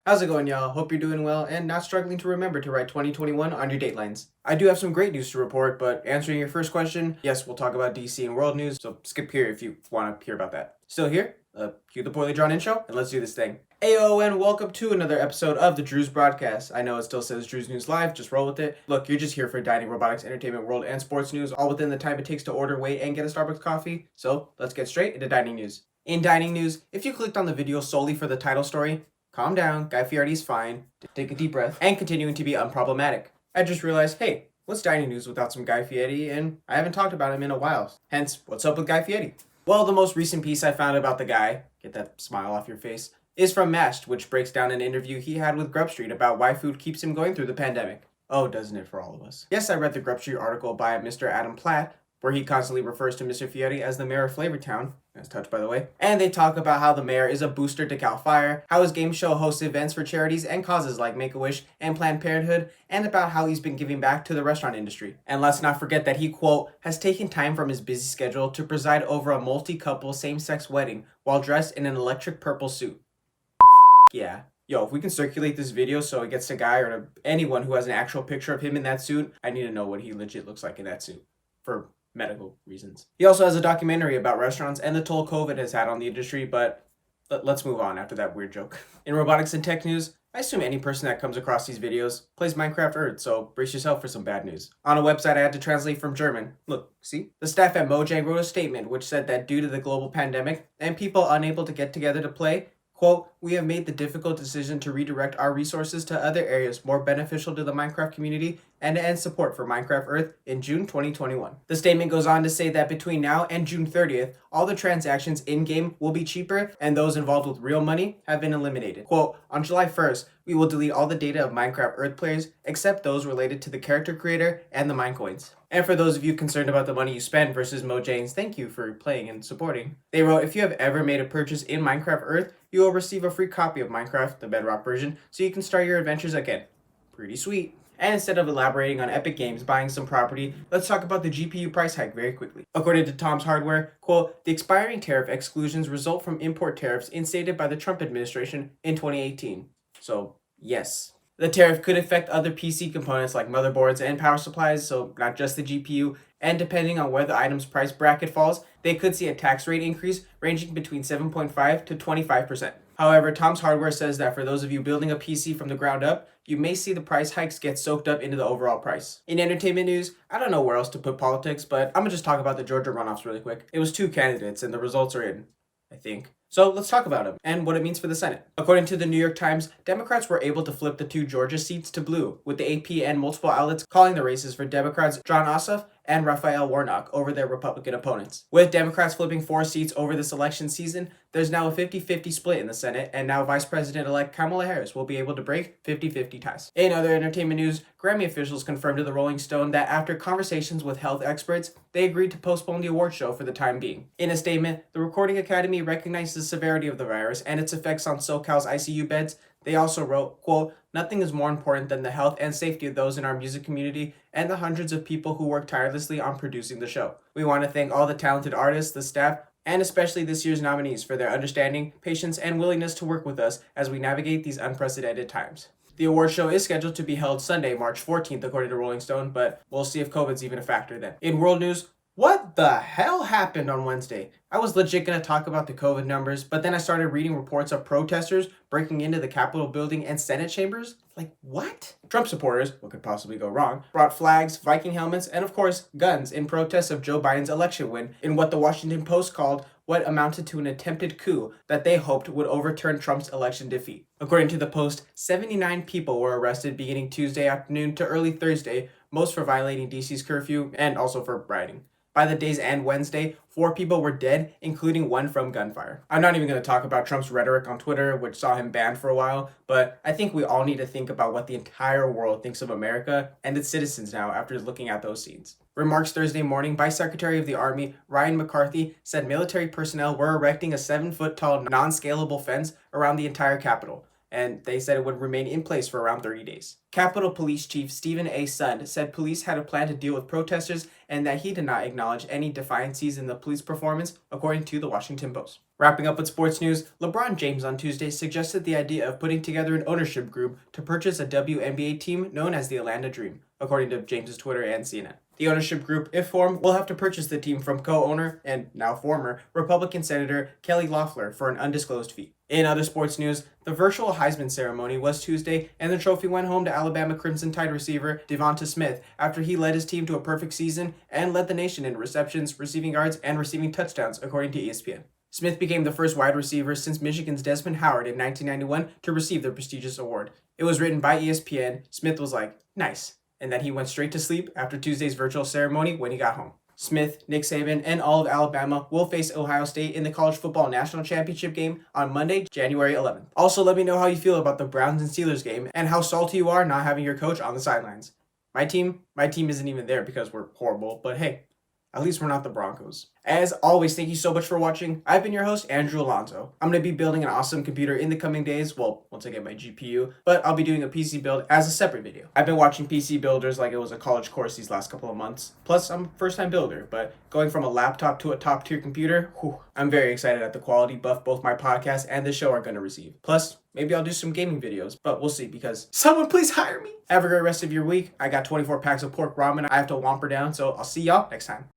How's it going, y'all? Hope you're doing well and not struggling to remember to write 2021 on your datelines. I do have some great news to report, but answering your first question, yes, we'll talk about DC and world news, so skip here if you want to hear about that. Still here? Cue the poorly drawn intro, and let's do this thing. Ayo, and welcome to another episode of the Drew's Broadcast. I know it still says Drew's News Live, just roll with it. Look, you're just here for dining, robotics, entertainment, world, and sports news, all within the time it takes to order, wait, and get a Starbucks coffee. So, let's get straight into dining news. In dining news, if you clicked on the video solely for the title story, calm down, Guy Fieri is fine, take a deep breath, and continuing to be unproblematic. I just realized, hey, what's dining news without some Guy Fieri, and I haven't talked about him in a while. Hence, what's up with Guy Fieri? Well, the most recent piece I found about the guy, get that smile off your face, is from Mashed, which breaks down an interview he had with Grub Street about why food keeps him going through the pandemic. Oh, doesn't it for all of us? Yes, I read the Grub Street article by Mr. Adam Platt, where he constantly refers to Mr. Fieri as the mayor of Flavortown, nice touch by the way, and they talk about how the mayor is a booster to Cal Fire, how his game show hosts events for charities and causes like Make-A-Wish and Planned Parenthood, and about how he's been giving back to the restaurant industry. And let's not forget that he, quote, has taken time from his busy schedule to preside over a multi-couple same-sex wedding while dressed in an electric purple suit. Yeah. Yo, if we can circulate this video so it gets to Guy or to anyone who has an actual picture of him in that suit, I need to know what he legit looks like in that suit. For medical reasons. He also has a documentary about restaurants and the toll COVID has had on the industry, but let's move on after that weird joke. In robotics and tech news, I assume any person that comes across these videos plays Minecraft Earth, so brace yourself for some bad news. On a website I had to translate from German. Look, see? The staff at Mojang wrote a statement which said that due to the global pandemic and people unable to get together to play, quote, we have made the difficult decision to redirect our resources to other areas more beneficial to the Minecraft community and to end support for Minecraft Earth in June 2021. The statement goes on to say that between now and June 30th, all the transactions in-game will be cheaper and those involved with real money have been eliminated. Quote, on July 1st, we will delete all the data of Minecraft Earth players except those related to the character creator and the Minecoins. And for those of you concerned about the money you spend versus Mojang's thank you for playing and supporting, they wrote, if you have ever made a purchase in Minecraft Earth, you will receive a free copy of Minecraft, the Bedrock version, so you can start your adventures again. Pretty sweet. And instead of elaborating on Epic Games buying some property, let's talk about the GPU price hike very quickly. According to Tom's Hardware, quote, the expiring tariff exclusions result from import tariffs instated by the Trump administration in 2018. So, yes. The tariff could affect other PC components like motherboards and power supplies, so not just the GPU, and depending on where the item's price bracket falls, they could see a tax rate increase ranging between 7.5 to 25%. However, Tom's Hardware says that for those of you building a PC from the ground up, you may see the price hikes get soaked up into the overall price. In entertainment news, I don't know where else to put politics, but I'm gonna just talk about the Georgia runoffs really quick. It was 2 candidates and the results are in, I think. So let's talk about them and what it means for the Senate. According to the New York Times, Democrats were able to flip the 2 Georgia seats to blue, with the AP and multiple outlets calling the races for Democrats John Ossoff and Raphael Warnock over their Republican opponents. With Democrats flipping 4 seats over this election season, there's now a 50-50 split in the Senate, and now Vice President-elect Kamala Harris will be able to break 50-50 ties. In other entertainment news, Grammy officials confirmed to the Rolling Stone that after conversations with health experts, they agreed to postpone the award show for the time being. In a statement, the Recording Academy recognized the severity of the virus and its effects on SoCal's ICU beds. They also wrote, quote, nothing is more important than the health and safety of those in our music community and the hundreds of people who work tirelessly on producing the show. We want to thank all the talented artists, the staff, and especially this year's nominees for their understanding, patience, and willingness to work with us as we navigate these unprecedented times. The award show is scheduled to be held Sunday, March 14th, according to Rolling Stone, but we'll see if COVID's even a factor then. In world news, what the hell happened on Wednesday? I was legit gonna talk about the COVID numbers, but then I started reading reports of protesters breaking into the Capitol building and Senate chambers. Like, what? Trump supporters, what could possibly go wrong, brought flags, Viking helmets, and of course, guns in protest of Joe Biden's election win in what the Washington Post called what amounted to an attempted coup that they hoped would overturn Trump's election defeat. According to the Post, 79 people were arrested beginning Tuesday afternoon to early Thursday, most for violating DC's curfew and also for rioting. By the day's end Wednesday, 4 people were dead, including 1 from gunfire. I'm not even going to talk about Trump's rhetoric on Twitter, which saw him banned for a while, but I think we all need to think about what the entire world thinks of America and its citizens now after looking at those scenes. Remarks Thursday morning by Secretary of the Army Ryan McCarthy said military personnel were erecting a 7-foot tall non-scalable fence around the entire Capitol. and they said it would remain in place for around 30 days. Capitol Police Chief Stephen A. Sund said police had a plan to deal with protesters and that he did not acknowledge any defiancies in the police performance, according to the Washington Post. Wrapping up with sports news, LeBron James on Tuesday suggested the idea of putting together an ownership group to purchase a WNBA team known as the Atlanta Dream, according to James's Twitter and CNN. The ownership group, if formed, will have to purchase the team from co-owner and now former Republican Senator Kelly Loeffler for an undisclosed fee. In other sports news, the virtual Heisman ceremony was Tuesday, and the trophy went home to Alabama Crimson Tide receiver Devonta Smith after he led his team to a perfect season and led the nation in receptions, receiving yards, and receiving touchdowns, according to ESPN. Smith became the first wide receiver since Michigan's Desmond Howard in 1991 to receive the prestigious award. It was written by ESPN. Smith was like, nice, and then he went straight to sleep after Tuesday's virtual ceremony when he got home. Smith, Nick Saban, and all of Alabama will face Ohio State in the College Football National Championship game on Monday, January 11th. Also, let me know how you feel about the Browns and Steelers game and how salty you are not having your coach on the sidelines. My team isn't even there because we're horrible, but hey, at least we're not the Broncos. As always, thank you so much for watching. I've been your host, Andrew Alonso. I'm going to be building an awesome computer in the coming days, well, once I get my GPU, but I'll be doing a PC build as a separate video. I've been watching PC builders like it was a college course these last couple of months. Plus, I'm a first-time builder, but going from a laptop to a top-tier computer, I'm very excited at the quality buff both my podcast and this show are going to receive. Plus, maybe I'll do some gaming videos, but we'll see because someone please hire me. Have a great rest of your week. I got 24 packs of pork ramen I have to whomper down, so I'll see y'all next time.